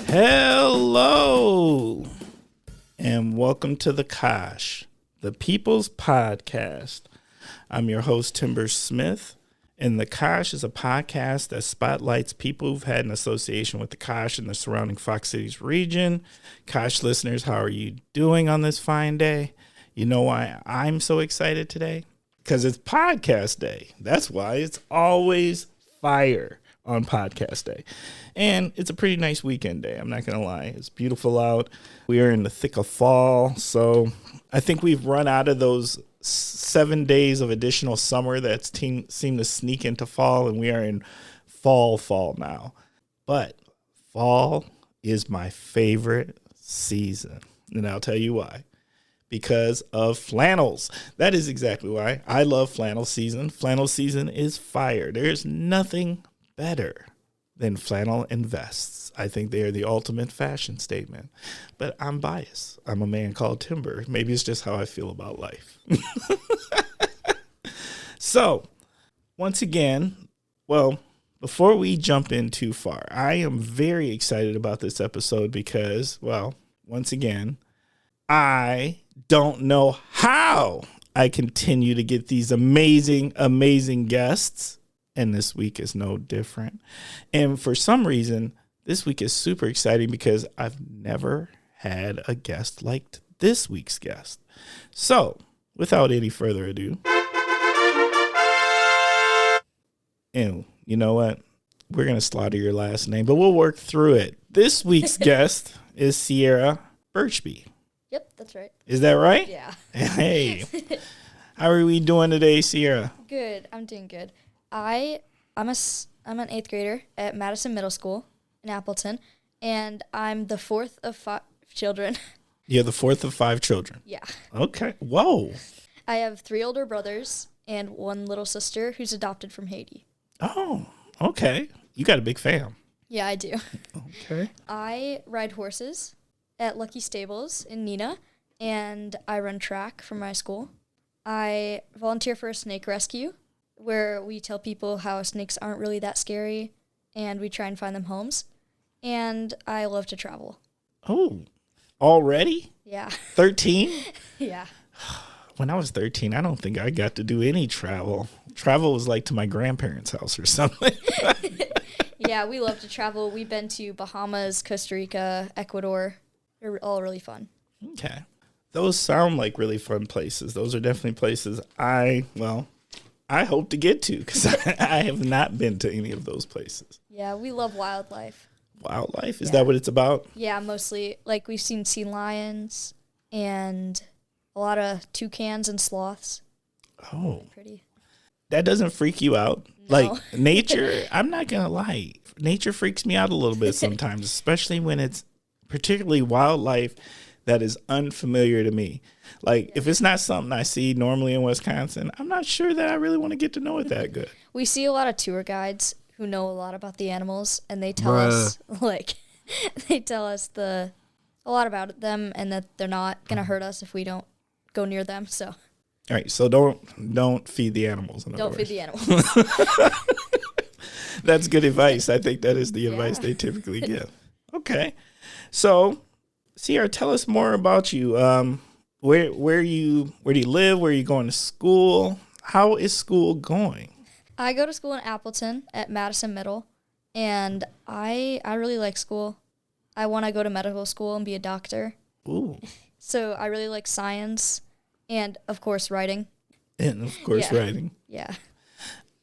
Hello, and welcome to the Kosh, the People's Podcast. I'm your host, Timber Smith, and the Kosh is a podcast that spotlights people who've had an association with the Kosh and the surrounding Fox Cities region. Kosh listeners, how are you doing on this fine day? You know why I'm so excited today? Because it's podcast day. That's why it's always fire on podcast day. And it's a pretty nice weekend day. I'm not going to lie. It's beautiful out. We are in the thick of fall. So I think we've run out of those 7 days of additional summer that seem to sneak into fall. And we are in fall now. But fall is my favorite season. And I'll tell you why. Because of flannels. That is exactly why. I love flannel season. Flannel season is fire. There's nothing better than flannel and vests. I think they are the ultimate fashion statement. But I'm biased. I'm a man called Timber. Maybe it's just how I feel about life. So, once again, well, before we jump in too far, I am very excited about this episode because, well, once again, I don't know how I continue to get these amazing, amazing guests. And this week is no different. And for some reason, this week is super exciting because I've never had a guest like this week's guest. So, without any further ado, and you know what? We're going to slaughter your last name, but we'll work through it. This week's guest is Sierra Burchby. Yep, that's right. Is that right? Yeah. Hey. How are we doing today, Sierra? Good. I'm doing good. I'm an 8th grader at Madison Middle School in Appleton, and I'm the 4th of 5 children. You're the 4th of 5 children? Yeah. Okay. Whoa. I have 3 older brothers and 1 little sister who's adopted from Haiti. Oh, okay. You got a big fam. Yeah, I do. Okay. I ride horses at Lucky Stables in Neenah, and I run track for my school. I volunteer for a snake rescue, where we tell people how snakes aren't really that scary, and we try and find them homes. And I love to travel. Oh, already? Yeah. 13? Yeah. When I was 13, I don't think I got to do any travel. Travel was like to my grandparents' house or something. Yeah, we love to travel. We've been to Bahamas, Costa Rica, Ecuador. They're all really fun. Okay. Those sound like really fun places. Those are definitely places I hope to get to because I have not been to any of those places. Yeah, we love wildlife. Wildlife? Is that what it's about? Yeah, mostly. Like, we've seen sea lions and a lot of toucans and sloths. Oh. Pretty. That doesn't freak you out? No. Like, nature, I'm not going to lie. Nature freaks me out a little bit sometimes, especially when it's particularly wildlife that is unfamiliar to me. Like, if it's not something I see normally in Wisconsin, I'm not sure that I really want to get to know it that good. We see a lot of tour guides who know a lot about the animals, and they tell us, a lot about them, and that they're not going to hurt us if we don't go near them, so. All right, so don't feed the animals. Don't feed the animals. That's good advice. I think that is the advice they typically give. Okay. So, Sierra, tell us more about you. Where do you live? Where are you going to school? How is school going? I go to school in Appleton at Madison Middle, and I really like school. I want to go to medical school and be a doctor. Ooh. So I really like science and, of course, writing. And, of course, writing. Yeah.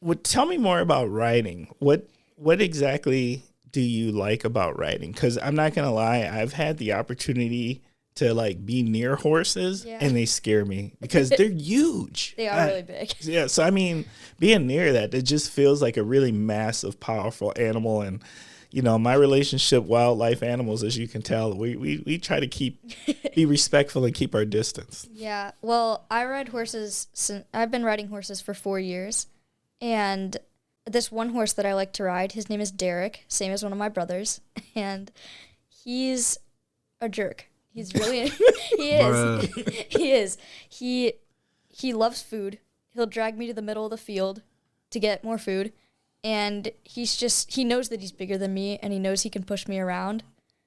Well, tell me more about writing. What exactly do you like about writing? Because I'm not going to lie, I've had the opportunity to like be near horses and they scare me because they're huge. They are really big. Yeah. So, I mean, being near that, it just feels like a really massive, powerful animal. And, you know, my relationship, wildlife animals, as you can tell, we try to be respectful and keep our distance. Yeah. Well, I ride horses. I've been riding horses for 4 years. And this one horse that I like to ride, his name is Derek, same as one of my brothers. And he's a jerk. He's really, he is. He is. He loves food. He'll drag me to the middle of the field to get more food. And he knows that he's bigger than me, and he knows he can push me around.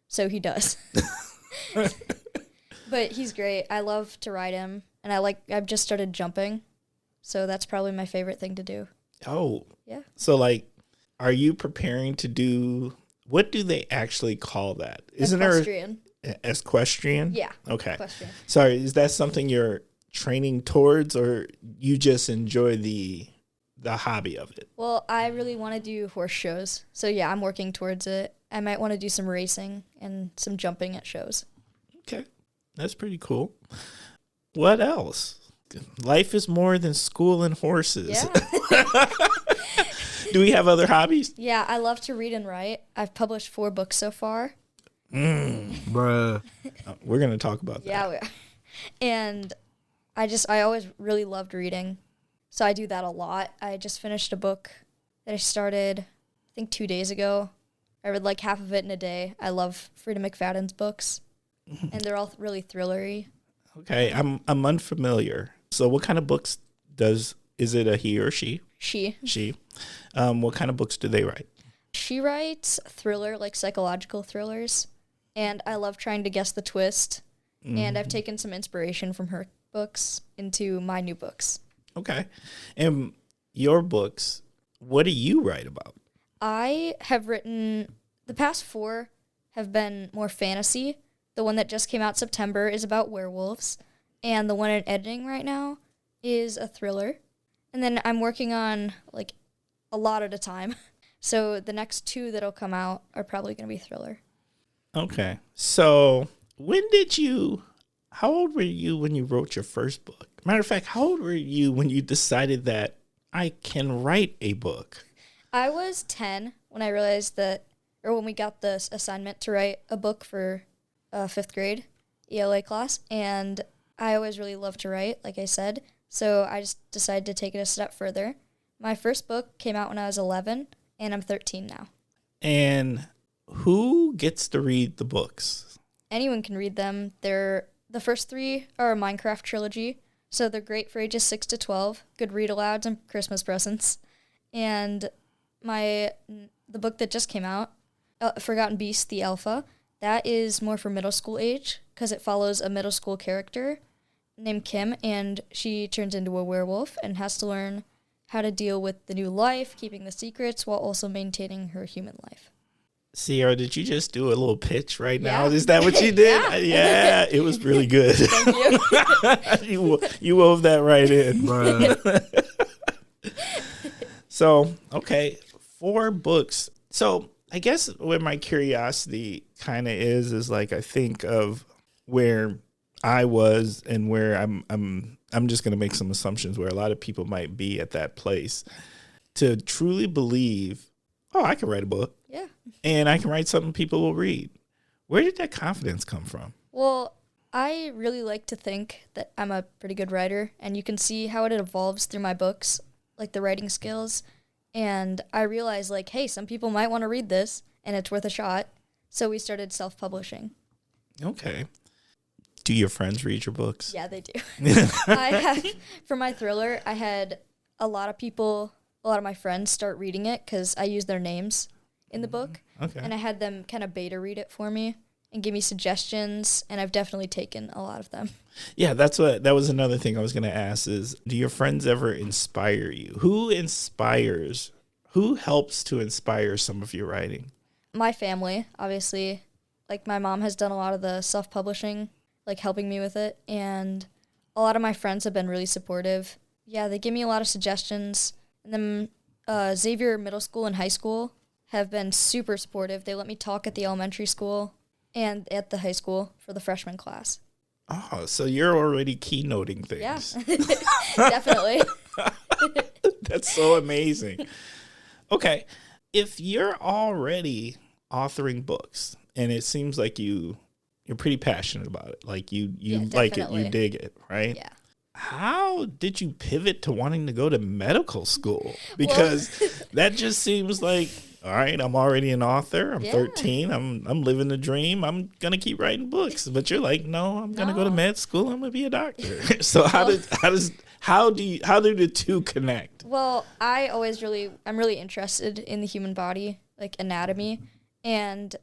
so he does. But he's great. I love to ride him, and I've just started jumping, so that's probably my favorite thing to do. Oh. Yeah. So, like, are you preparing to do, what do they actually call that? Isn't Equestrian. there equestrian? Yeah. Okay. Equestrian. Sorry, is that something you're training towards, or you just enjoy the hobby of it? Well, I really want to do horse shows, so yeah, I'm working towards it. I might want to do some racing and some jumping at shows. Okay. That's pretty cool. What else? Life is more than school and horses. Yeah. Do we have other hobbies? Yeah, I love to read and write. I've published 4 books so far. Bruh. We're going to talk about that. Yeah, we are. And I always really loved reading, so I do that a lot. I just finished a book that I started, I think 2 days ago. I read like half of it in a day. I love Frida McFadden's books, and they're all really thrillery. Okay, I'm unfamiliar. So what kind of books is it a he or she? She What kind of books do they write? She writes thriller, like psychological thrillers, and I love trying to guess the twist. And I've taken some inspiration from her books into my new books. Okay. And your books, what do you write about? I have written, the past 4 have been more fantasy. The one that just came out September is about werewolves, and the one in editing right now is a thriller. And then I'm working on like a lot at a time. So the next 2 that'll come out are probably going to be thriller. Okay. So how old were you when you wrote your first book? Matter of fact, how old were you when you decided that I can write a book? I was 10 when I realized when we got this assignment to write a book for 5th grade ELA class, and I always really loved to write, like I said, so I just decided to take it a step further. My first book came out when I was 11, and I'm 13 now. And who gets to read the books? Anyone can read them. The first 3 are a Minecraft trilogy, so they're great for ages 6 to 12, good read-alouds and Christmas presents. And the book that just came out, Forgotten Beast, the Alpha, that is more for middle school age because it follows a middle school character named Kim, and she turns into a werewolf and has to learn how to deal with the new life, keeping the secrets while also maintaining her human life. Sierra, did you just do a little pitch right now? Yeah. Is that what you did? Yeah. Yeah, it was really good. Thank you. you wove that right in. Bruh. So, okay, 4 books. So I guess where my curiosity kind of is like I think of where I was and where I'm just going to make some assumptions where a lot of people might be at that place to truly believe, oh, I can write a book. Yeah. And I can write something people will read. Where did that confidence come from? Well, I really like to think that I'm a pretty good writer, and you can see how it evolves through my books, like the writing skills. And I realized, like, hey, some people might want to read this, and it's worth a shot. So we started self-publishing. Okay. Do your friends read your books? Yeah, they do. For my thriller, I had a lot of my friends start reading it because I use their names in the book. Okay. And I had them kind of beta read it for me and give me suggestions, and I've definitely taken a lot of them. Yeah, that was another thing I was going to ask is, do your friends ever inspire you? Who helps to inspire some of your writing? My family, obviously. Like, my mom has done a lot of the self-publishing, like helping me with it, and a lot of my friends have been really supportive. Yeah, they give me a lot of suggestions. And then Xavier Middle School and High School have been super supportive. They let me talk at the elementary school and at the high school for the freshman class. Oh, so you're already keynoting things. Yeah, definitely. That's so amazing. Okay, if you're already authoring books, and it seems like you're pretty passionate about it, like you like it, you dig it, right? Yeah. How did you pivot to wanting to go to medical school? Because that just seems like, all right, I'm already an author. I'm 13. I'm living the dream. I'm gonna keep writing books. But you're like, no, I'm gonna go to med school. I'm gonna be a doctor. So how do the two connect? Well, I'm really interested in the human body, like anatomy, and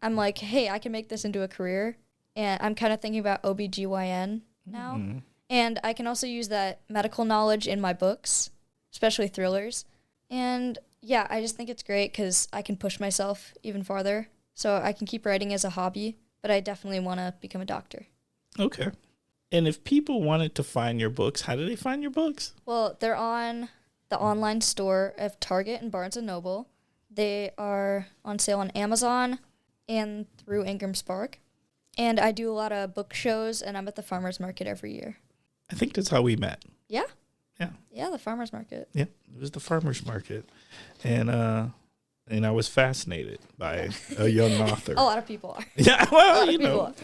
I'm like, hey, I can make this into a career. And I'm kind of thinking about OBGYN now. Mm-hmm. And I can also use that medical knowledge in my books, especially thrillers. And yeah, I just think it's great because I can push myself even farther. So I can keep writing as a hobby, but I definitely want to become a doctor. Okay. And if people wanted to find your books, how do they find your books? Well, they're on the online store of Target and Barnes & Noble. They are on sale on Amazon and through Ingram Spark. And I do a lot of book shows, and I'm at the farmer's market every year. I think that's how we met. Yeah? Yeah. Yeah, the farmer's market. Yeah, it was the farmer's market. And I was fascinated by a young author. A lot of people are. Yeah, well,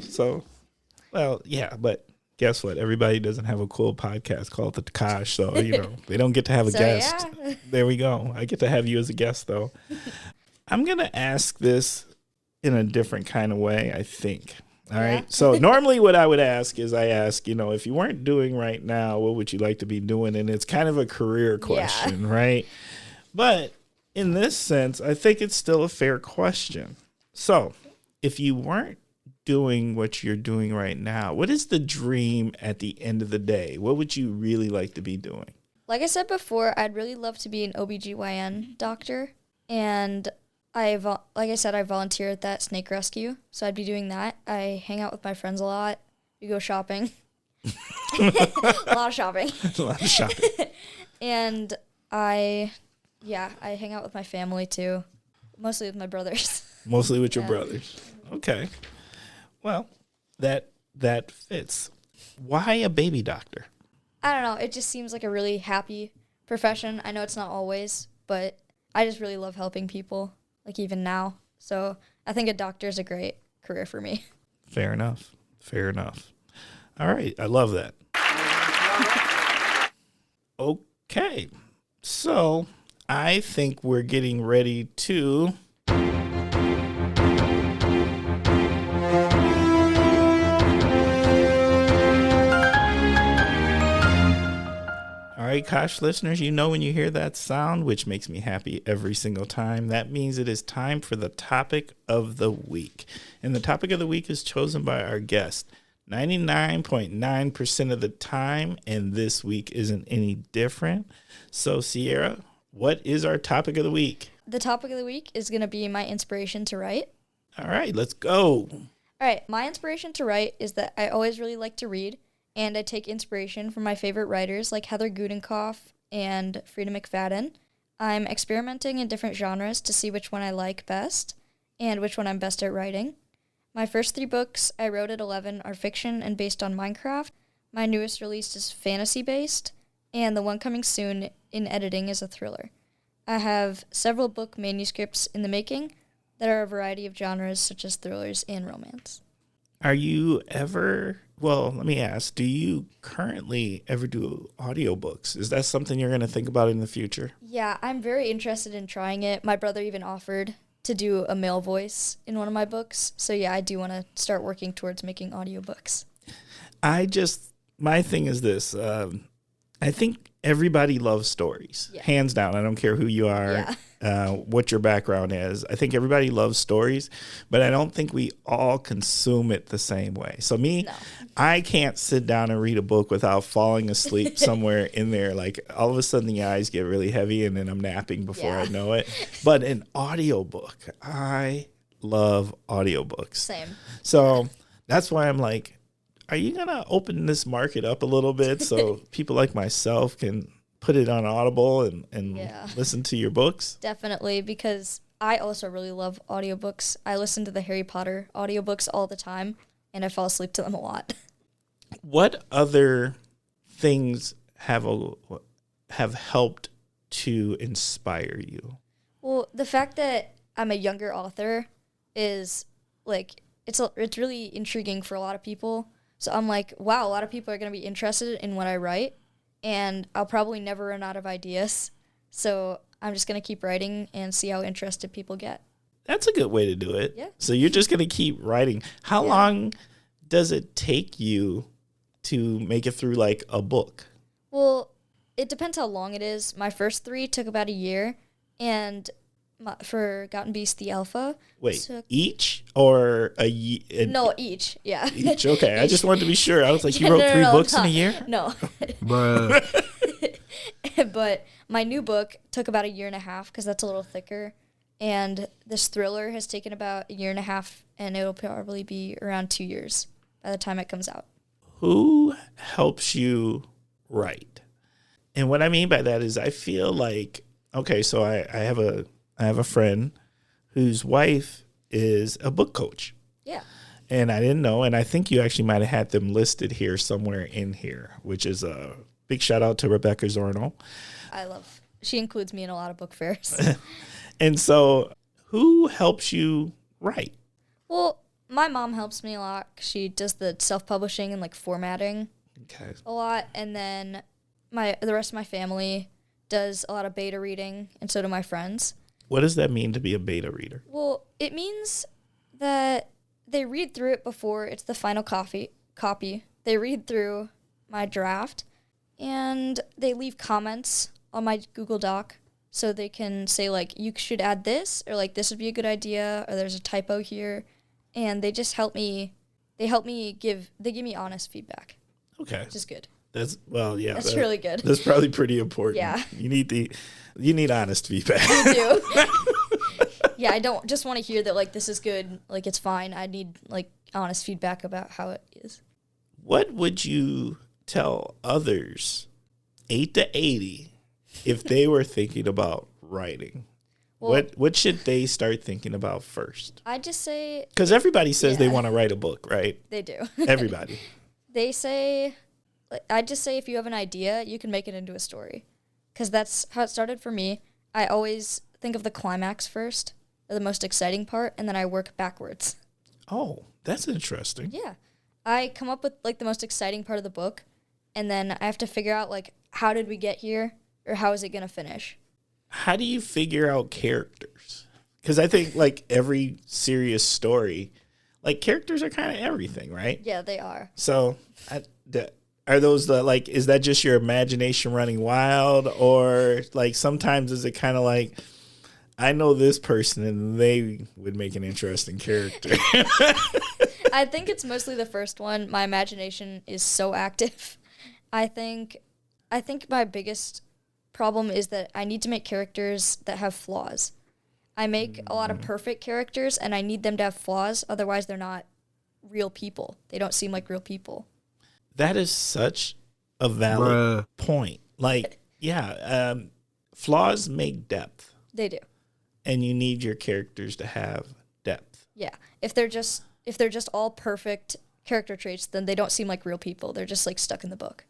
so, well, yeah, but guess what? Everybody doesn't have a cool podcast called The Kosh, so, they don't get to have a guest. Yeah. There we go. I get to have you as a guest, though. I'm going to ask this in a different kind of way, I think. All right. So normally what I would ask is if you weren't doing right now, what would you like to be doing? And it's kind of a career question, right? But in this sense, I think it's still a fair question. So if you weren't doing what you're doing right now, what is the dream at the end of the day? What would you really like to be doing? Like I said before, I'd really love to be an OBGYN doctor. And I volunteer at that snake rescue, so I'd be doing that. I hang out with my friends a lot. We go shopping. A lot of shopping. A lot of shopping. And I hang out with my family too, mostly with my brothers. Mostly with your brothers. Okay. Well, that fits. Why a baby doctor? I don't know. It just seems like a really happy profession. I know it's not always, but I just really love helping people. Like even now. So I think a doctor is a great career for me. Fair enough. All right. I love that. Okay. So I think we're getting ready to... All right, Kosh listeners, when you hear that sound, which makes me happy every single time, that means it is time for the topic of the week. And the topic of the week is chosen by our guest 99.9% of the time, and this week isn't any different. So, Sierra, what is our topic of the week? The topic of the week is going to be my inspiration to write. All right, let's go. All right, my inspiration to write is that I always really like to read. And I take inspiration from my favorite writers like Heather Gudenkoff and Frida McFadden. I'm experimenting in different genres to see which one I like best and which one I'm best at writing. My first 3 books I wrote at 11 are fiction and based on Minecraft. My newest release is fantasy-based, and the one coming soon in editing is a thriller. I have several book manuscripts in the making that are a variety of genres such as thrillers and romance. Are you ever... Well, let me ask, do you currently ever do audiobooks? Is that something you're going to think about in the future? Yeah, I'm very interested in trying it. My brother even offered to do a male voice in one of my books. So yeah, I do want to start working towards making audiobooks. My thing is this. I think everybody loves stories, hands down. I don't care who you are, what your background is. I think everybody loves stories, but I don't think we all consume it the same way. So I can't sit down and read a book without falling asleep somewhere in there. Like all of a sudden the eyes get really heavy and then I'm napping before I know it. But an audiobook, I love audiobooks. Same. So that's why I'm like, are you going to open this market up a little bit so people like myself can put it on Audible and listen to your books? Definitely, because I also really love audiobooks. I listen to the Harry Potter audiobooks all the time, and I fall asleep to them a lot. What other things have helped to inspire you? Well, the fact that I'm a younger author is, like, it's really intriguing for a lot of people. So I'm like, wow, a lot of people are going to be interested in what I write, and I'll probably never run out of ideas. So I'm just going to keep writing and see how interested people get. That's a good way to do it. Yeah. So you're just going to keep writing. How long does it take you to make it through, like, a book? Well, it depends how long it is. My first 3 took about a year, and Forgotten Beast, the Alpha. Wait, took- each or No, each. Yeah. Each. Okay, I just wanted to be sure. I was like, you Yeah, wrote no, 3 no, books in no. a year? No. Bruh. But my new book took about a year and a half because that's a little thicker. And this thriller has taken about a year and a half, and it'll probably be around 2 years by the time it comes out. Who helps you write? And what I mean by that is I feel like, okay, so I have a friend whose wife is a book coach. Yeah. And I didn't know, and I think you actually might have had them listed here somewhere in here, which is a big shout out to Rebecca Zorno. She includes me in a lot of book fairs. And so who helps you write? Well, my mom helps me a lot. She does the self-publishing and like formatting Okay. a lot. And then the rest of my family does a lot of beta reading, and so do my friends. What does that mean to be a beta reader? Well, it means that they read through it before it's the final copy. They read through my draft, and they leave comments on my Google Doc so they can say, like, you should add this, or, like, this would be a good idea, or there's a typo here. And they just help me. They give me honest feedback, Okay. which is good. That's Really good. That's probably pretty important. Yeah. You need honest feedback. I do. Yeah, I don't just want to hear that, like, this is good, like, it's fine. I need, like, honest feedback about how it is. What would you tell others 8 to 80 if they were thinking about writing? Well, What should they start thinking about first? I just say Because everybody says they Yeah. want to write a book, right? they do. Everybody. They say, I just say if you have an idea, you can make it into a story. Because that's how it started for me. I always think of the climax first, or the most exciting part, and then I work backwards. Oh, that's interesting. Yeah. I come up with, like, the most exciting part of the book, and then I have to figure out, like, how did we get here, or how is it going to finish? How do you figure out characters? Because I think, like, every serious story, like, characters are kind of everything, right? Yeah, they are. So, are those is that just your imagination running wild, or like sometimes is it kind of like, I know this person and they would make an interesting character? I think it's mostly the first one. My imagination is so active. I think my biggest problem is that I need to make characters that have flaws. I make a lot of perfect characters, and I need them to have flaws. Otherwise, they're not real people. They don't seem like real people. That is such a valid point. Like, yeah, flaws make depth, They do. and you need your characters to have depth. Yeah. If they're just all perfect character traits, then they don't seem like real people. They're just, like, stuck in the book.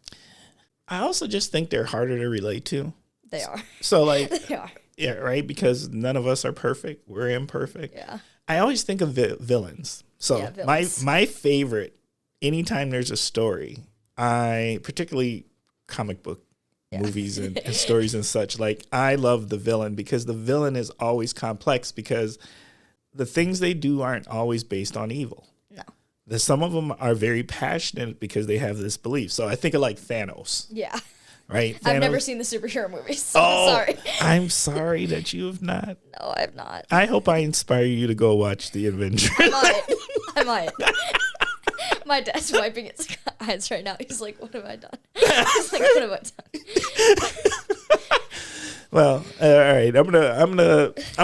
I also just think they're harder to relate to. They are. So, like, They are. yeah, right? Because none of us are perfect. We're imperfect. Yeah. I always think of villains. So Yeah, villains. my favorite, anytime there's a story, particularly comic book movies and stories and such, like, I love the villain because the villain is always complex because the things they do aren't always based on evil. No. Some of them are very passionate because they have this belief. So I think of, like, Thanos, Yeah. right? I've never Thanos- seen the superhero movies, so Oh, sorry. I'm sorry that you have not. No, I have not. I hope I inspire you to go watch The Avengers. I might. My dad's wiping his eyes right now. He's like, "What have I done?" He's like, "What have I done?" Well, all right. I'm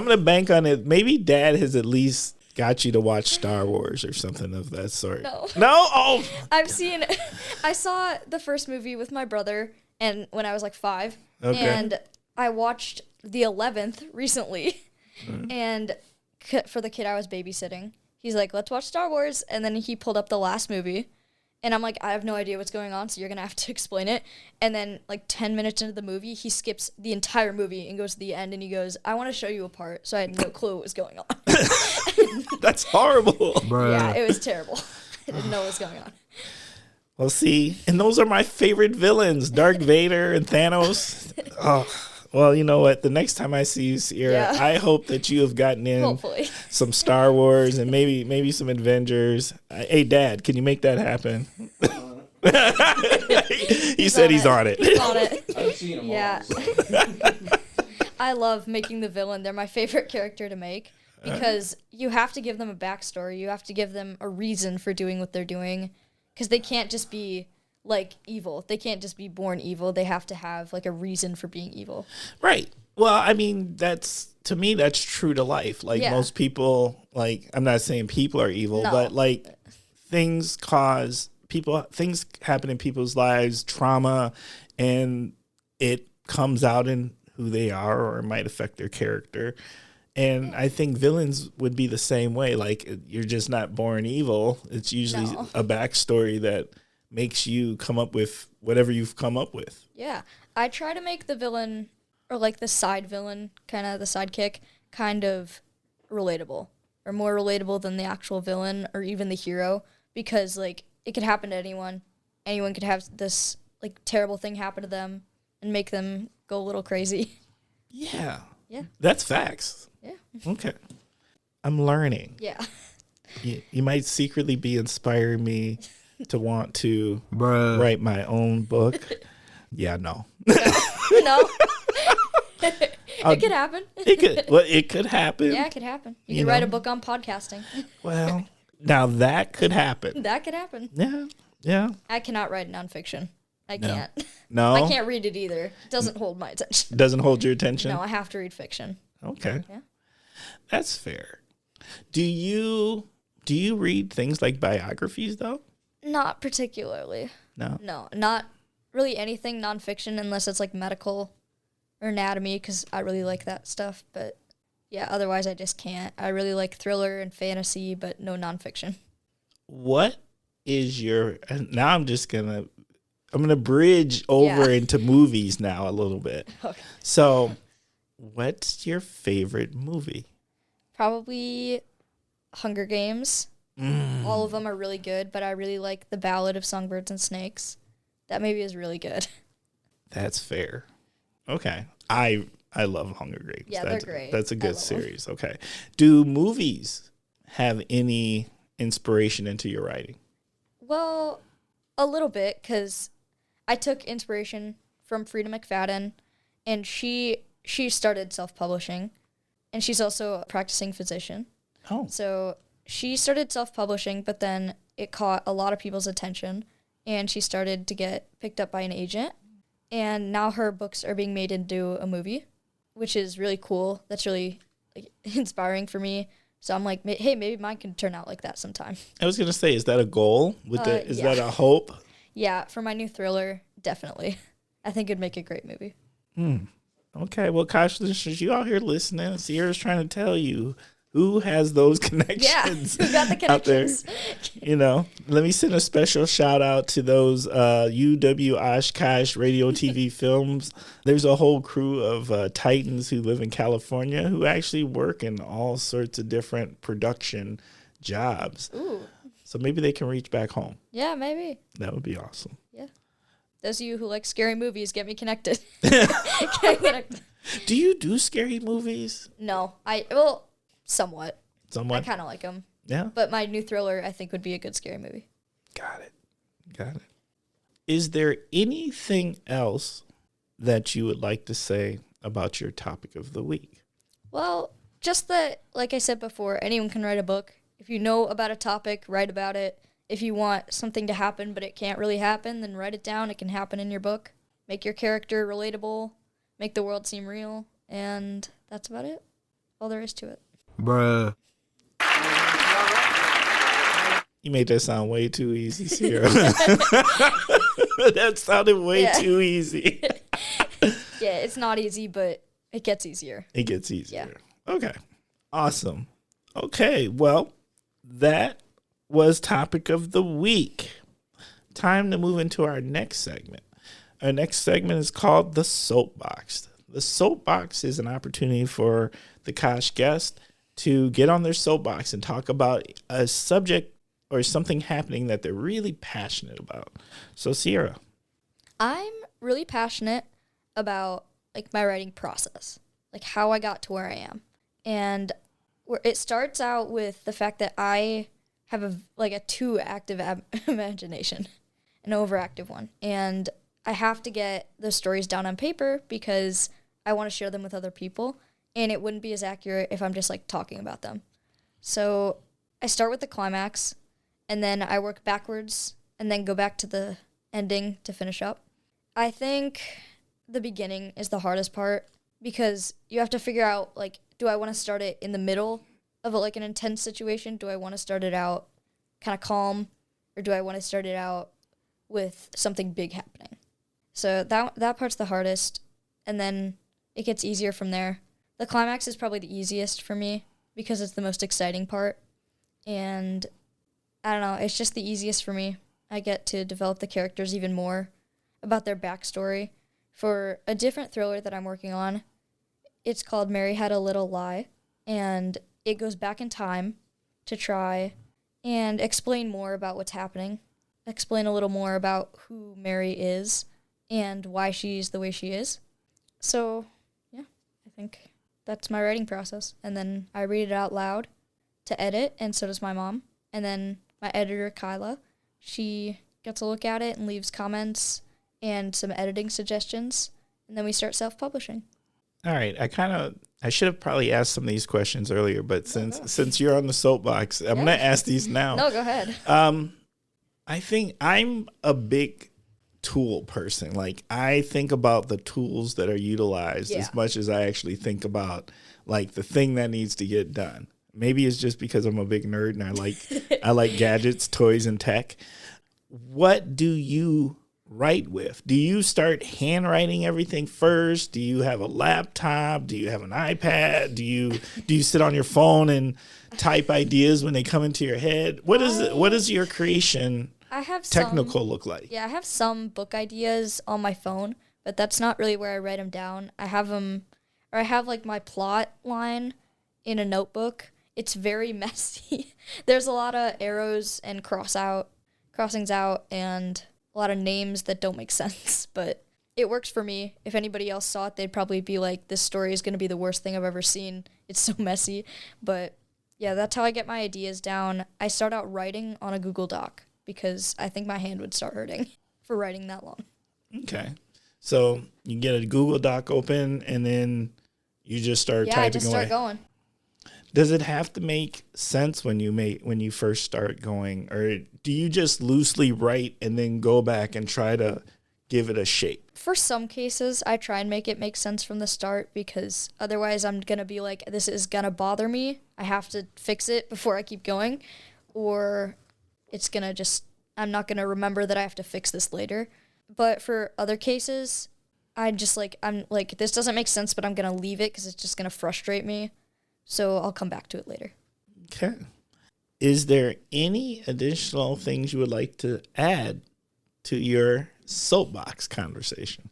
gonna bank on it. Maybe Dad has at least got you to watch Star Wars or something of that sort. No. Oh. I saw the first movie with my brother, and when I was like 5, Okay. and I watched the 11th recently, and for the kid I was babysitting, he's like, "Let's watch Star Wars," and then he pulled up the last movie, and I'm like, "I have no idea what's going on, so you're gonna have to explain it." And then, like, 10 minutes into the movie, he skips the entire movie and goes to the end, and he goes, "I want to show you a part," so I had no clue what was going on. That's horrible. Bruh. Yeah, it was terrible. I didn't know what was going on. Well, see, and those are my favorite villains, Darth Vader and Thanos. Oh, well, you know what? The next time I see you, Sierra, Yeah. I hope that you have gotten in Hopefully. some Star Wars and maybe some Avengers. Hey, Dad, can you make that happen? He said he's on it. He's on it. I've seen them Yeah. all. So. I love making the villain. They're my favorite character to make because you have to give them a backstory. You have to give them a reason for doing what they're doing because they can't just be like evil. They can't just be born evil. They have to have like a reason for being evil. Right. Well, I mean, to me, that's true to life. Like most people, like, I'm not saying people are evil, but like things happen in people's lives, trauma, and it comes out in who they are or it might affect their character. And I think villains would be the same way. Like, you're just not born evil. It's usually a backstory that makes you come up with whatever you've come up with. Yeah. I try to make the villain, or like the side villain, kind of the sidekick, kind of relatable. Or more relatable than the actual villain or even the hero. Because, like, it could happen to anyone. Anyone could have this, like, terrible thing happen to them and make them go a little crazy. Yeah. Yeah. That's facts. Yeah. Okay. I'm learning. Yeah. You might secretly be inspiring me to want to Bruh. write my own book. Yeah, no. No. It could happen. It could happen. Yeah, it could happen. You could write a book on podcasting. Well, now that could happen. That could happen. Yeah. I cannot write nonfiction. I can't. No? I can't read it either. It doesn't hold my attention. Doesn't hold your attention? No, I have to read fiction. Okay. Yeah. That's fair. Do you read things like biographies, though? Not particularly. No? No, not really anything nonfiction unless it's like medical or anatomy because I really like that stuff. But yeah, otherwise I just can't. I really like thriller and fantasy, but no nonfiction. What is your... Now I'm going to bridge over into movies now a little bit. Okay. So, what's your favorite movie? Probably Hunger Games. All of them are really good, but I really like The Ballad of Songbirds and Snakes. That movie is really good. That's fair. Okay. I love Hunger Games. Yeah, they're great. That's a good series. Okay. Do movies have any inspiration into your writing? Well, a little bit, because I took inspiration from Frida McFadden, and she started self-publishing, and she's also a practicing physician. Oh. So she started self-publishing, but then it caught a lot of people's attention, and she started to get picked up by an agent, and now her books are being made into a movie, which is really cool. That's really inspiring for me. So I'm like, hey, maybe mine can turn out like that sometime. I was going to say, is that a goal? Is that a hope? Yeah, for my new thriller, definitely. I think it'd make a great movie. Okay, well, Kosh listeners, you out here listening. Sierra's trying to tell you who has those connections. Yeah, who got the connections? Out there. Let me send a special shout out to those UW Oshkosh Radio TV Films. There's a whole crew of Titans who live in California who actually work in all sorts of different production jobs. Ooh. So maybe they can reach back home. Yeah, maybe. That would be awesome. Yeah. Those of you who like scary movies, get me connected. Get me connected. Do you do scary movies? No. Somewhat. I kind of like them. Yeah. But my new thriller, I think, would be a good scary movie. Got it. Is there anything else that you would like to say about your topic of the week? Well, just that, like I said before, anyone can write a book. If you know about a topic, write about it. If you want something to happen but it can't really happen, then write it down. It can happen in your book. Make your character relatable. Make the world seem real. And that's about it. All there is to it. Bruh. You made that sound way too easy, Sierra. That sounded way too easy. Yeah, it's not easy, but it gets easier. It gets easier. Yeah. Okay. Awesome. Okay, well, that was topic of the week. Time to move into our next segment. Our next segment is called The Soapbox. The Soapbox is an opportunity for the Kosh guest to get on their soapbox and talk about a subject or something happening that they're really passionate about. So, Sierra. I'm really passionate about, like, my writing process, like, how I got to where I am. And it starts out with the fact that I have a too active imagination, an overactive one. And I have to get those stories down on paper because I want to share them with other people, and it wouldn't be as accurate if I'm just like talking about them. So I start with the climax, and then I work backwards and then go back to the ending to finish up. I think the beginning is the hardest part because you have to figure out, like, do I want to start it in the middle of like an intense situation? Do I want to start it out kind of calm, or do I want to start it out with something big happening? So that part's the hardest, and then it gets easier from there. The climax is probably the easiest for me because it's the most exciting part, and I don't know, it's just the easiest for me. I get to develop the characters even more, about their backstory. For a different thriller that I'm working on, it's called Mary Had a Little Lie, and it goes back in time to try and explain more about what's happening, explain a little more about who Mary is and why she's the way she is. So, yeah, I think that's my writing process. And then I read it out loud to edit, and so does my mom. And then my editor, Kyla, she gets a look at it and leaves comments and some editing suggestions, and then we start self-publishing. All right. I should have probably asked some of these questions earlier, but since you're on the soapbox, I'm going to ask these now. No, go ahead. I think I'm a big tool person. Like, I think about the tools that are utilized as much as I actually think about like the thing that needs to get done. Maybe it's just because I'm a big nerd and I like gadgets, toys, and tech. What do you write with? Do you start handwriting everything first? Do you have a laptop? Do you have an iPad? Do you sit on your phone and type ideas when they come into your head? What is your creation look like? Yeah, I have some book ideas on my phone, but that's not really where I write them down. I have like my plot line in a notebook. It's very messy. There's a lot of arrows and crossings out, and a lot of names that don't make sense, but it works for me. If anybody else saw it, they'd probably be like, this story is going to be the worst thing I've ever seen. It's so messy. But yeah, that's how I get my ideas down. I start out writing on a Google Doc because I think my hand would start hurting for writing that long. Okay. So you get a Google Doc open and then you just start typing away. Yeah, I just start going. Does it have to make sense when you first start going, or do you just loosely write and then go back and try to give it a shape? For some cases, I try and make it make sense from the start, because otherwise I'm going to be like, this is going to bother me. I have to fix it before I keep going, or it's going to just, I'm not going to remember that I have to fix this later. But for other cases, I'm like, this doesn't make sense, but I'm going to leave it because it's just going to frustrate me. So I'll come back to it later. Okay. Is there any additional things you would like to add to your soapbox conversation?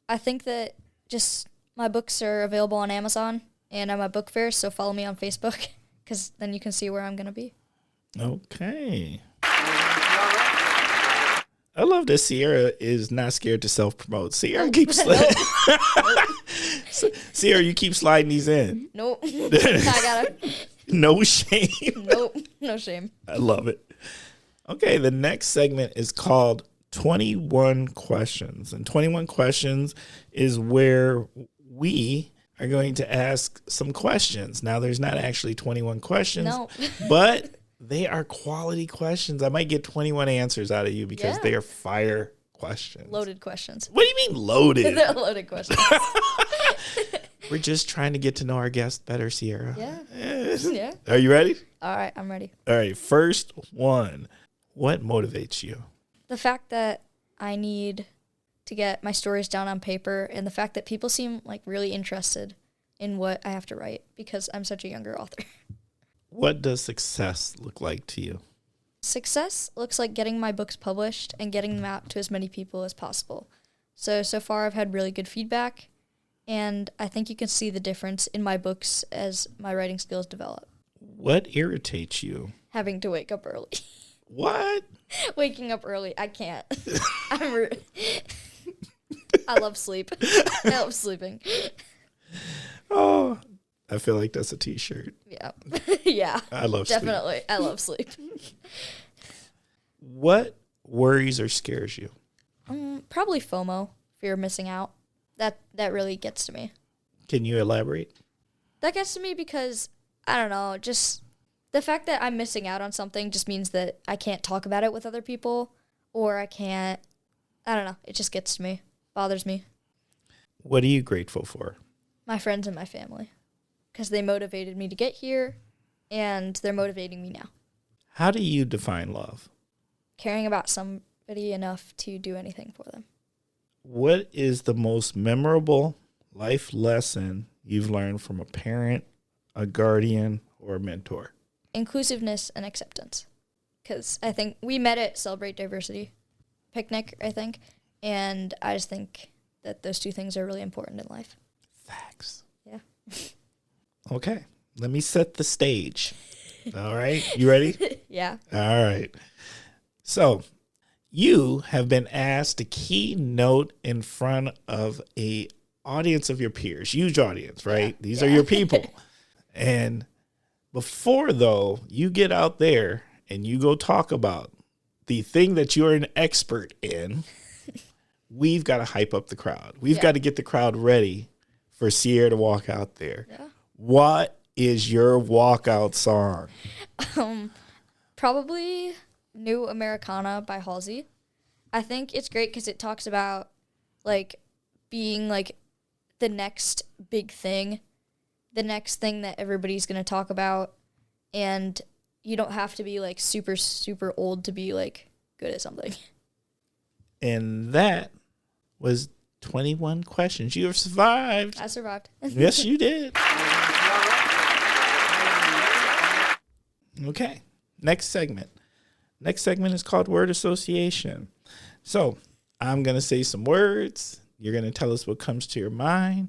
I think that just my books are available on Amazon, and I'm at book fairs, so follow me on Facebook, because then you can see where I'm going to be. Okay. I love that Sierra is not scared to self-promote. Sierra keeps Sierra, you keep sliding these in. Nope. I got it. No shame. Nope. No shame. I love it. Okay, the next segment is called 21 Questions. And 21 Questions is where we are going to ask some questions. Now, there's not actually 21 questions, no. But they are quality questions. I might get 21 answers out of you because they are fire questions. Loaded questions. What do you mean loaded? They're loaded questions. We're just trying to get to know our guest better, Sierra. Yeah. Are you ready? All right, I'm ready. All right, first one. What motivates you? The fact that I need to get my stories down on paper, and the fact that people seem like really interested in what I have to write because I'm such a younger author. What does success look like to you? Success looks like getting my books published and getting them out to as many people as possible. So far I've had really good feedback, and I think you can see the difference in my books as my writing skills develop. What irritates you? Having to wake up early. What? Waking up early. I can't. I love sleep. I love sleeping. Oh, I feel like that's a t-shirt. Yeah. Yeah. I love definitely. sleep. I love sleep. What worries or scares you? Probably FOMO, fear of missing out. That really gets to me. Can you elaborate? That gets to me because, I don't know, just the fact that I'm missing out on something just means that I can't talk about it with other people, or I don't know, it just gets to me, bothers me. What are you grateful for? My friends and my family, because they motivated me to get here, and they're motivating me now. How do you define love? Caring about somebody enough to do anything for them. What is the most memorable life lesson you've learned from a parent, a guardian, or a mentor? Inclusiveness and acceptance. Because I think we met at Celebrate Diversity picnic, I think, and I just think that those two things are really important in life. Facts. Yeah. Okay, let me set the stage. All right, you ready? Yeah. All right. So, you have been asked to keynote in front of a audience of your peers, huge audience, right? Yeah. These are your people. And before, though, you get out there and you go talk about the thing that you're an expert in, we've got to hype up the crowd. We've got to get the crowd ready for Sierra to walk out there. Yeah. What is your walkout song? Probably New Americana by Halsey. I think it's great because it talks about, like, being, like, the next big thing, the next thing that everybody's going to talk about, and you don't have to be, like, super, super old to be, like, good at something. And that was 21 questions. You have survived. I survived. Yes, you did. Okay. Next segment. Next segment is called Word Association. So I'm going to say some words. You're going to tell us what comes to your mind.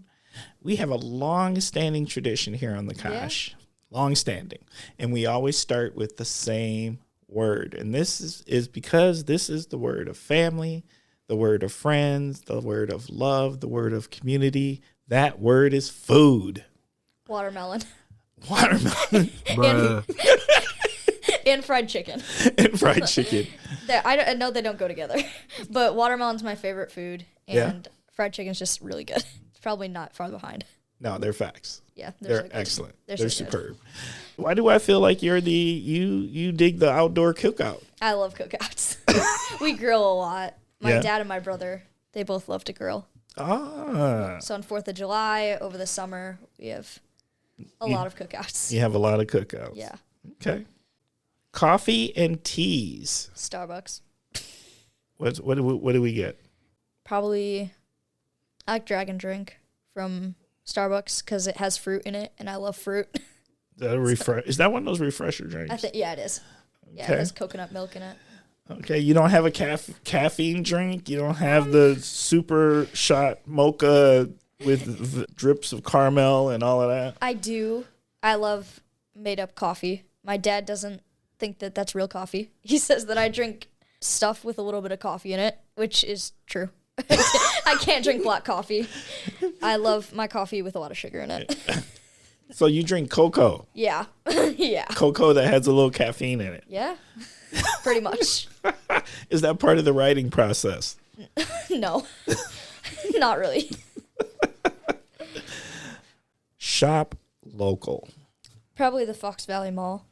We have a long-standing tradition here on the Kosh. Yeah. Long-standing. And we always start with the same word. And this is because this is the word of family, the word of friends, the word of love, the word of community. That word is food. Watermelon. Watermelon. And fried chicken. And fried chicken. I know they don't go together, but watermelon's my favorite food, and fried chicken's just really good. It's probably not far behind. No, they're facts. Yeah, they're so excellent. They're so superb. Why do I feel like you're you dig the outdoor cookout? I love cookouts. We grill a lot. My dad and my brother, they both love to grill. Ah. So on 4th of July, over the summer, we have a lot of cookouts. You have a lot of cookouts. Yeah. Okay. Coffee and teas. Starbucks. What do we get? Probably, I like Dragon Drink from Starbucks because it has fruit in it, and I love fruit. Is that one of those refresher drinks? Yeah, it is. Okay. Yeah, it has coconut milk in it. Okay, you don't have a caffeine drink? You don't have the super shot mocha with drips of caramel and all of that? I do. I love made-up coffee. My dad doesn't think that that's real coffee. He says that I drink stuff with a little bit of coffee in it, which is true. I can't drink black coffee. I love my coffee with a lot of sugar in it. So you drink cocoa? Yeah. Yeah. Cocoa that has a little caffeine in it? Yeah. Pretty much. Is that part of the writing process? No. Not really. Shop local. Probably the Fox Valley Mall.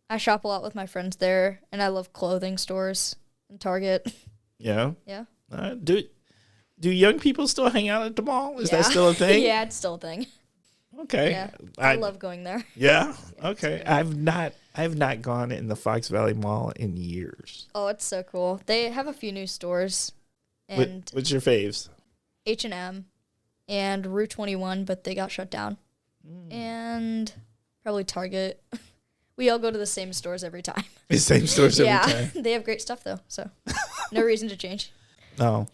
I shop a lot with my friends there, and I love clothing stores and Target. Yeah? Yeah. Do young people still hang out at the mall? Is that still a thing? Yeah, it's still a thing. Okay. Yeah. I love going there. Yeah? Okay. I've not gone in the Fox Valley Mall in years. Oh, it's so cool. They have a few new stores. And what's your faves? H&M and Route 21, but they got shut down. And probably Target. We all go to the same stores every time. The same stores every time. Yeah, they have great stuff, though, so no reason to change. No.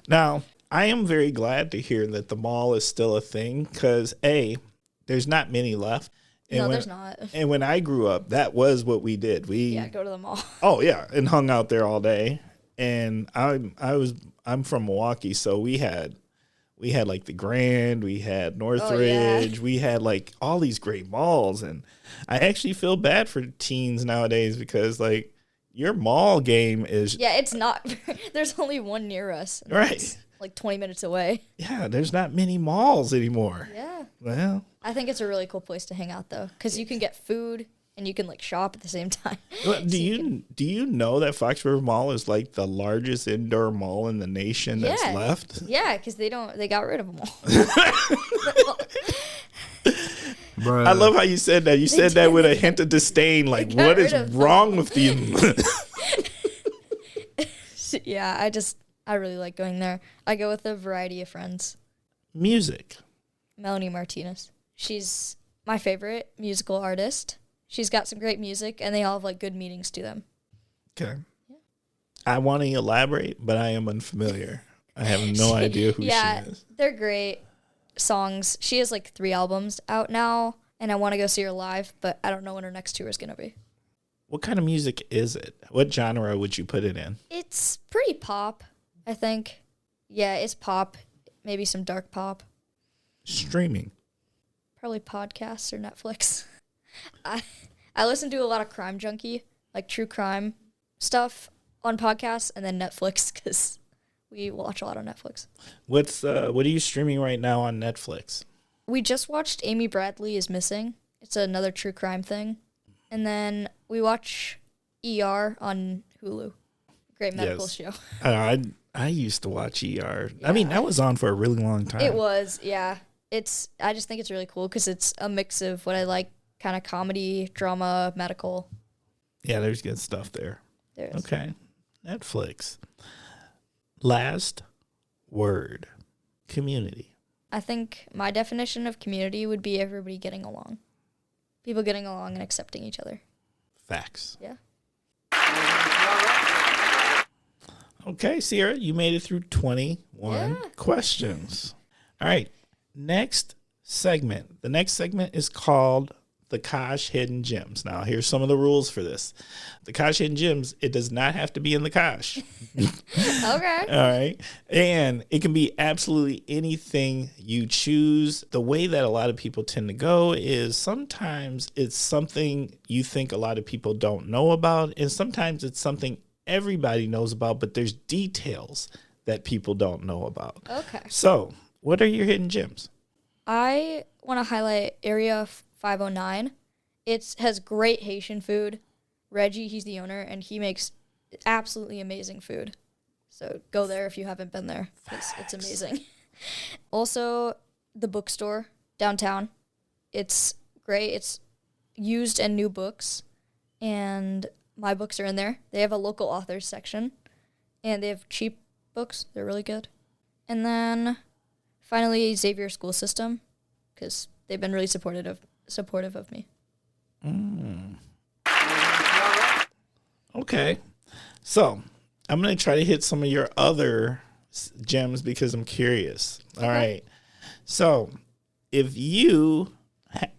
Now, I am very glad to hear that the mall is still a thing because, A, there's not many left. And there's not. And when I grew up, that was what we did. Go to the mall. Oh, yeah, and hung out there all day. And I'm from Milwaukee, so we had like the Grand, we had Northridge, we had like all these great malls, and I actually feel bad for teens nowadays because like your mall game is it's not. There's only one near us. Right. like 20 minutes away. Yeah, there's not many malls anymore. Yeah. Well, I think it's a really cool place to hang out, though, because you can get food and you can, like, shop at the same time. well, do you know that Fox River Mall is like the largest indoor mall in the nation that's left? Yeah, because they got rid of them all. Bruh. I love how you said that. You said that with a hint of disdain. Like, what is wrong with you? Yeah, I really like going there. I go with a variety of friends. Music. Melanie Martinez. She's my favorite musical artist. She's got some great music, and they all have, like, good meanings to them. Okay. Yeah. I want to elaborate, but I am unfamiliar. I have no idea who she is. They're great songs. She has, like, 3 albums out now, and I want to go see her live, but I don't know when her next tour is going to be. What kind of music is it? What genre would you put it in? It's pretty pop, I think. Yeah, it's pop. Maybe some dark pop. Streaming. Probably podcasts or Netflix. I listen to a lot of Crime Junkie, like true crime stuff on podcasts, and then Netflix, because we watch a lot on Netflix. What are you streaming right now on Netflix? We just watched Amy Bradley is Missing. It's another true crime thing. And then we watch ER on Hulu. Great medical show. I used to watch ER. Yeah. I mean, that was on for a really long time. It was, yeah. I just think it's really cool because it's a mix of what I like, kind of comedy, drama, medical. Yeah, there's good stuff there. There is. Okay. Netflix. Last word. Community. I think my definition of community would be everybody getting along. People getting along and accepting each other. Facts. Yeah. Okay, Sierra, you made it through 21 questions. All right. Next segment. The next segment is called the Kosh Hidden Gems. Now, here's some of the rules for this. The Kosh Hidden Gems, it does not have to be in the Kosh. Okay. All right. And it can be absolutely anything you choose. The way that a lot of people tend to go is sometimes it's something you think a lot of people don't know about, and sometimes it's something everybody knows about, but there's details that people don't know about. Okay. So, what are your hidden gems? I want to highlight Area 509. It has great Haitian food. Reggie, he's the owner, and he makes absolutely amazing food. So go there if you haven't been there. It's amazing. Also, the bookstore downtown. It's great. It's used and new books, and my books are in there. They have a local authors section, and they have cheap books. They're really good. And then finally, Xavier School System, because they've been really supportive of me. Okay. So, I'm going to try to hit some of your other gems because I'm curious. All right. So, if you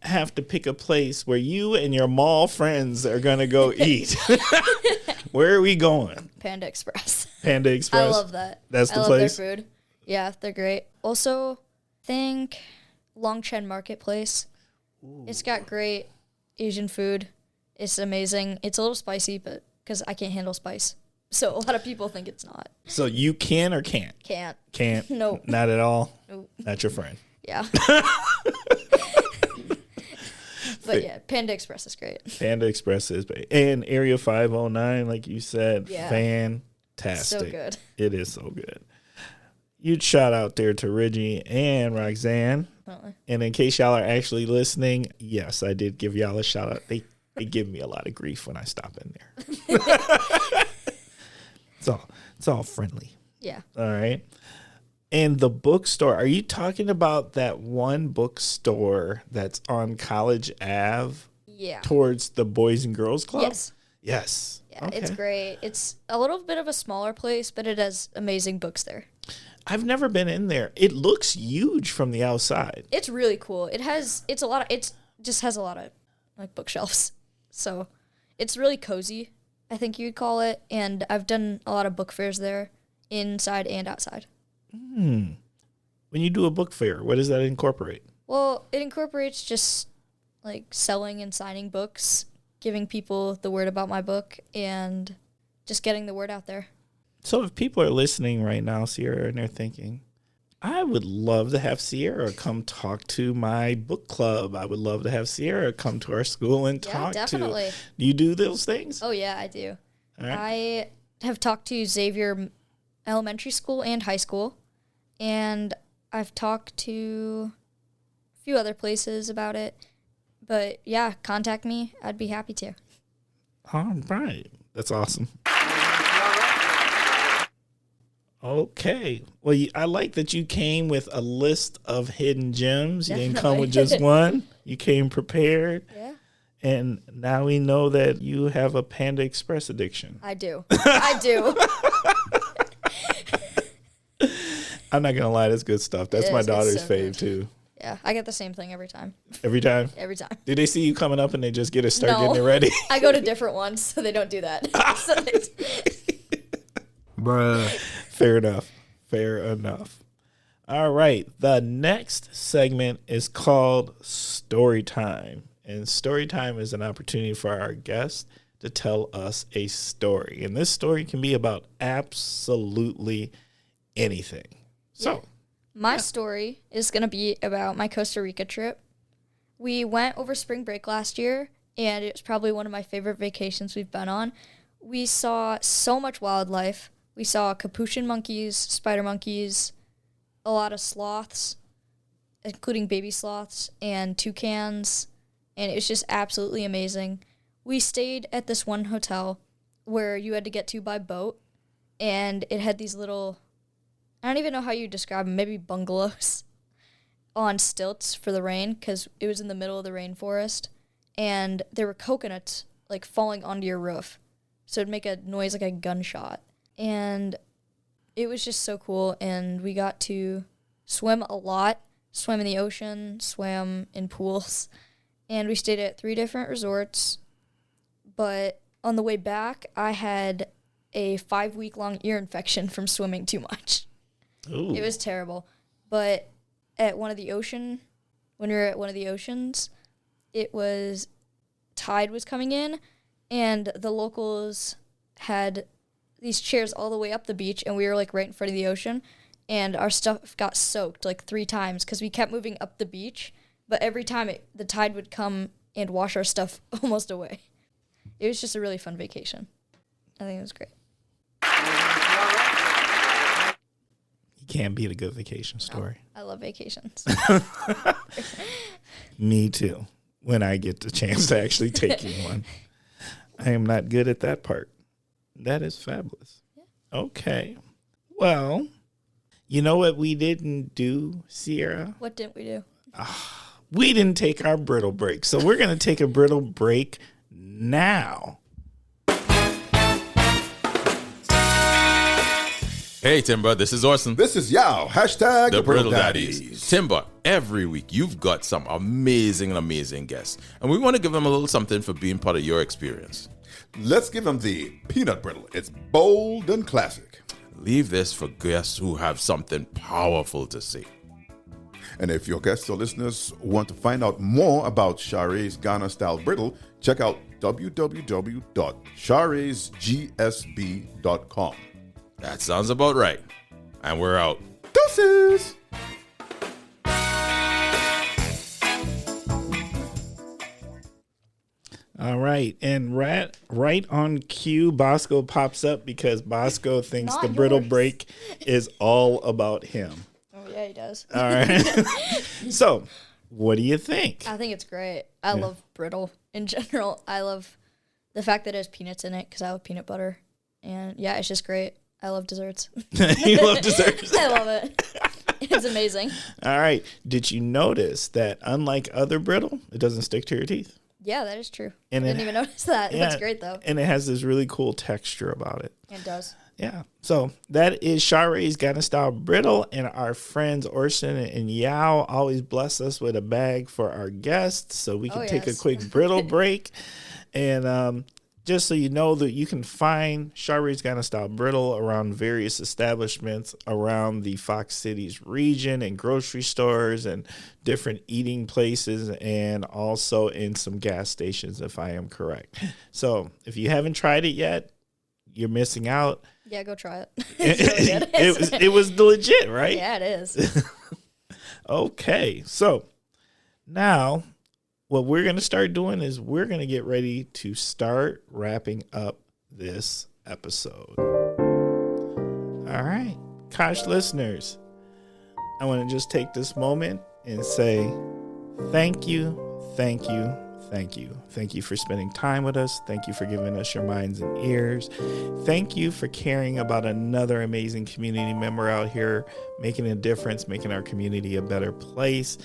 have to pick a place where you and your mall friends are going to go eat, where are we going? Panda Express. Panda Express? I love that. That's the I place? love their food. Yeah, they're great. Also, think Longchen Marketplace. Ooh. It's got great Asian food. It's amazing. It's a little spicy, but because I can't handle spice. So a lot of people think it's not. So you can or can't? Can't. Can't? Nope. Not at all? Nope. Not your friend? Yeah. But yeah, Panda Express is great. Panda Express is great. And Area 509, like you said, fantastic. So good. It is so good. You'd shout out there to Reggie and Roxanne. Definitely. And in case y'all are actually listening, yes, I did give y'all a shout out. They give me a lot of grief when I stop in there. It's all friendly. Yeah. All right. And the bookstore, are you talking about that one bookstore that's on College Ave? Yeah. Towards the Boys and Girls Club? Yes. Yes. Yeah, okay. It's great. It's a little bit of a smaller place, but it has amazing books there. I've never been in there. It looks huge from the outside. It's really cool. It just has a lot of like bookshelves. So it's really cozy, I think you'd call it. And I've done a lot of book fairs there, inside and outside. When you do a book fair, what does that incorporate? Well, it incorporates just like selling and signing books, giving people the word about my book, and just getting the word out there. So if people are listening right now, Sierra, and they're thinking, I would love to have Sierra come talk to my book club. I would love to have Sierra come to our school and talk definitely. to. Do you do those things? Oh, yeah, I do. All right. I have talked to Xavier Elementary School and high school, and I've talked to a few other places about it. But, yeah, contact me. I'd be happy to. All right. That's awesome. Okay. Well, I like that you came with a list of hidden gems. You didn't come with just one. You came prepared. Yeah. And now we know that you have a Panda Express addiction. I do. I do. I'm not going to lie. That's good stuff. That's my daughter's fave, too. Yeah, I get the same thing every time. Every time? Every time. Do they see you coming up and they just get to start getting it ready? I go to different ones, so they don't do that. Bruh. Fair enough. Fair enough. All right. The next segment is called Story Time. And Story Time is an opportunity for our guests to tell us a story. And this story can be about absolutely anything. So, my story is going to be about my Costa Rica trip. We went over spring break last year, and it was probably one of my favorite vacations we've been on. We saw so much wildlife. We saw capuchin monkeys, spider monkeys, a lot of sloths, including baby sloths, and toucans, and it was just absolutely amazing. We stayed at this one hotel where you had to get to by boat, and it had these little, I don't even know how you describe them, maybe bungalows on stilts for the rain, because it was in the middle of the rainforest, and there were coconuts, like, falling onto your roof, so it'd make a noise like a gunshot. And it was just so cool, and we got to swim a lot, swim in the ocean, swim in pools, and we stayed at 3 different resorts. But on the way back, I had a 5-week-long ear infection from swimming too much. ooh. It was terrible. But at when we were at one of the oceans, tide was coming in, and the locals had these chairs all the way up the beach, and we were like right in front of the ocean, and our stuff got soaked like 3 times because we kept moving up the beach, but every time the tide would come and wash our stuff almost away. It was just a really fun vacation. I think it was great. You can't beat a good vacation story. I love vacations. Me too, when I get the chance to actually take you one. I am not good at that part. That is fabulous. Yeah. Okay. Well, you know what we didn't do, Sierra? What didn't we do? We didn't take our brittle break. So we're going to take a brittle break now. Hey, Timber, this is Orson. This is Yao. Hashtag The Brittle Daddies. Timber, every week you've got some amazing guests. And we want to give them a little something for being part of your experience. Let's give them the peanut brittle. It's bold and classic. Leave this for guests who have something powerful to say. And if your guests or listeners want to find out more about Share's Ghana-style brittle, check out www.sharesgsb.com. That sounds about right. And we're out. Deuces! All right. And right on cue, Bosco pops up because Bosco thinks Not the brittle yours. break is all about him. Oh, yeah, he does. All right. So, what do you think? I think it's great. I love brittle in general. I love the fact that it has peanuts in it because I love peanut butter. And yeah, it's just great. I love desserts. You love desserts? I love it. It's amazing. All right. Did you notice that unlike other brittle, it doesn't stick to your teeth? Yeah, that is true. And I didn't even notice that. Yeah, That's great, though. And it has this really cool texture about it. It does. Yeah. So that is Share's Ghana Style Brittle. And our friends Orson and Yao always bless us with a bag for our guests so we can take a quick brittle break. And just so you know that you can find Share's Ghana Style Brittle around various establishments around the Fox Cities region and grocery stores and different eating places and also in some gas stations, if I am correct. So if you haven't tried it yet, you're missing out. Yeah, go try it. It's really good. It was legit, right? Yeah, it is. Okay, so now what we're going to start doing is we're going to get ready to start wrapping up this episode. All right, Kosh listeners, I want to just take this moment and say thank you, thank you, thank you. Thank you for spending time with us. Thank you for giving us your minds and ears. Thank you for caring about another amazing community member out here, making a difference, making our community a better place.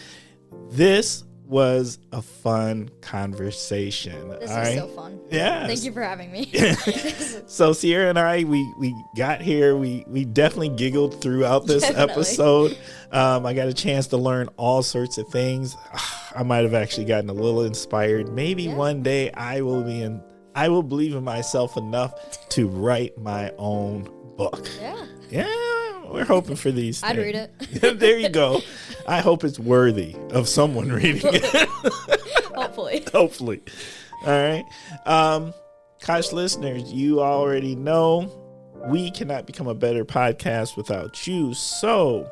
This was a fun conversation. This all is right? so fun. Yeah. Thank you for having me. So Sierra and I, we got here. We definitely giggled throughout this episode. I got a chance to learn all sorts of things. I might have actually gotten a little inspired. Maybe one day I will believe in myself enough to write my own book. Yeah, we're hoping for these things. I'd read it. There you go. I hope it's worthy of someone reading it. Hopefully. All right. Kosh listeners, you already know we cannot become a better podcast without you. So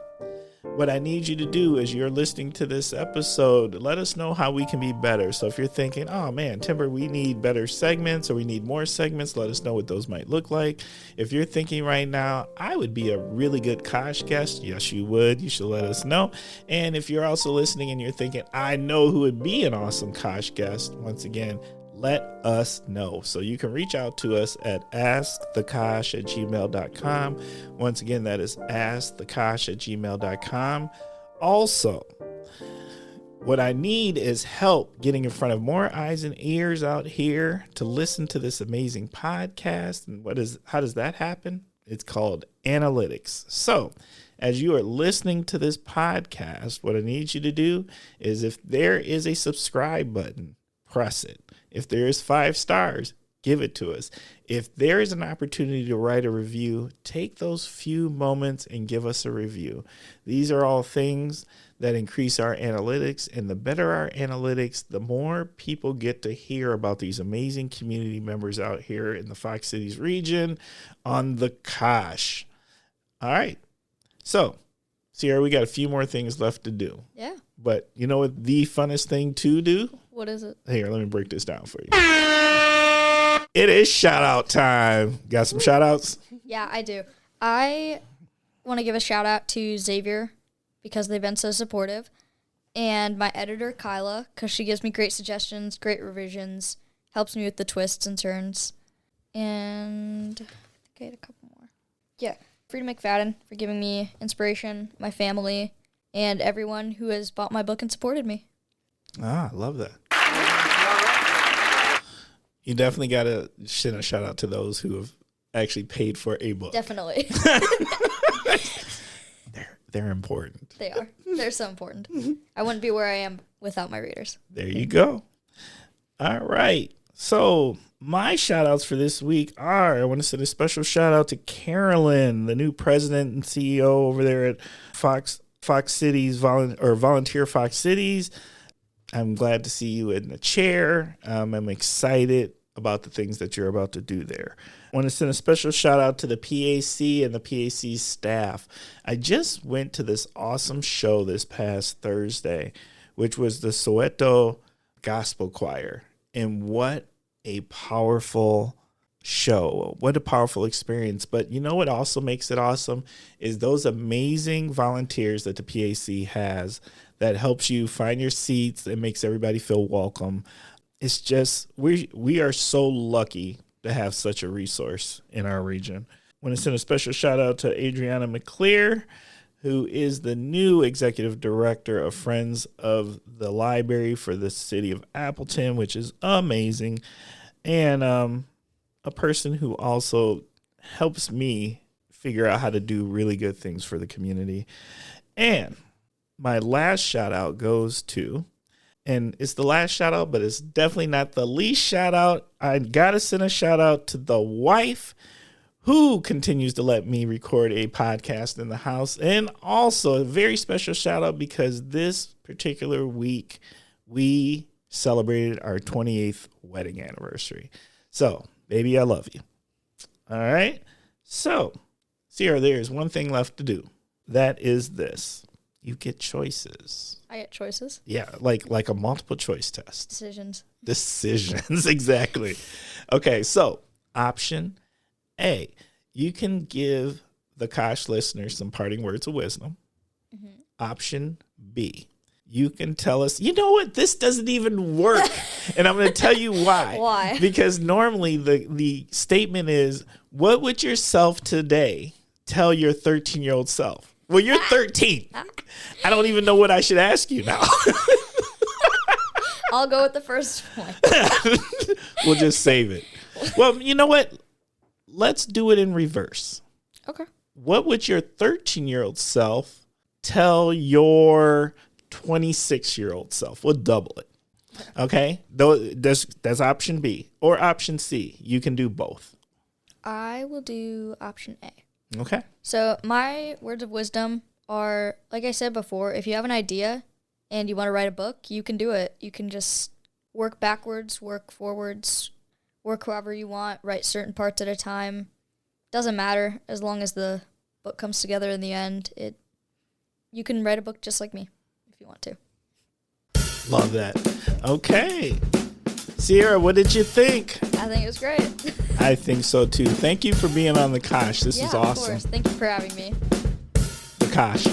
what I need you to do as you're listening to this episode, let us know how we can be better. So if you're thinking, oh man, Timber, we need better segments or we need more segments, let us know what those might look like. If you're thinking right now, I would be a really good Kosh guest, yes, you would. You should let us know. And if you're also listening and you're thinking, I know who would be an awesome Kosh guest, once again, let us know. So you can reach out to us at askthekosh@gmail.com. Once again, that is askthekosh@gmail.com. Also, what I need is help getting in front of more eyes and ears out here to listen to this amazing podcast. And how does that happen? It's called analytics. So as you are listening to this podcast, what I need you to do is if there is a subscribe button, press it. If there is 5 stars, give it to us. If there is an opportunity to write a review, take those few moments and give us a review. These are all things that increase our analytics, and the better our analytics, the more people get to hear about these amazing community members out here in the Fox Cities region on the Kosh. All right. So, Sierra, we got a few more things left to do. Yeah. But you know what the funnest thing to do? What is it? Here, let me break this down for you. It is shout out time. Got some shout outs? Yeah, I do. I want to give a shout out to Xavier because they've been so supportive, and my editor, Kyla, because she gives me great suggestions, great revisions, helps me with the twists and turns. And I think I had a couple more. Yeah, Frida McFadden for giving me inspiration, my family, and everyone who has bought my book and supported me. Ah, I love that. You definitely got to send a shout out to those who have actually paid for a book. Definitely. They're important. They are. They're so important. I wouldn't be where I am without my readers. There you go. All right. So my shout outs for this week are, I want to send a special shout out to Carolyn, the new president and CEO over there at Fox Cities, Volunteer Fox Cities. I'm glad to see you in the chair. I'm excited about the things that you're about to do there. I want to send a special shout out to the PAC and the PAC staff. I just went to this awesome show this past Thursday, which was the Soweto Gospel Choir. And what a powerful show. What a powerful experience. But you know what also makes it awesome is those amazing volunteers that the PAC has that helps you find your seats and makes everybody feel welcome. It's just, we are so lucky to have such a resource in our region. I want to send a special shout out to Adriana McClear, who is the new executive director of Friends of the Library for the city of Appleton, which is amazing. And a person who also helps me figure out how to do really good things for the community. And my last shout out goes to, and it's the last shout out, but it's definitely not the least shout out. I got to send a shout out to the wife who continues to let me record a podcast in the house. And also a very special shout out because this particular week we celebrated our 28th wedding anniversary. So, baby, I love you. All right. So, Sierra, there is one thing left to do. That is this. You get choices. I get choices. Yeah, like a multiple choice test. Decisions. Exactly. Okay, so option A. You can give the Kosh listeners some parting words of wisdom. Mm-hmm. Option B. You can tell us, you know what, this doesn't even work. And I'm going to tell you why. Why? Because normally the statement is, what would yourself today tell your 13-year-old self? Well, you're 13. I don't even know what I should ask you now. I'll go with the first one. We'll just save it. Well, you know what? Let's do it in reverse. Okay. What would your 13-year-old self tell your 26-year-old self? We'll double it. Okay? That's option B. Or option C. You can do both. I will do option A. Okay. So my words of wisdom are, like I said before, if you have an idea and you want to write a book, you can do it. You can just work backwards, work forwards, work however you want, write certain parts at a time. Doesn't matter as long as the book comes together in the end. You can write a book just like me if you want to. Love that. Okay. Sierra, what did you think? I think it was great. I think so too. Thank you for being on the Kosh. This is awesome. Of course. Thank you for having me. The Kosh.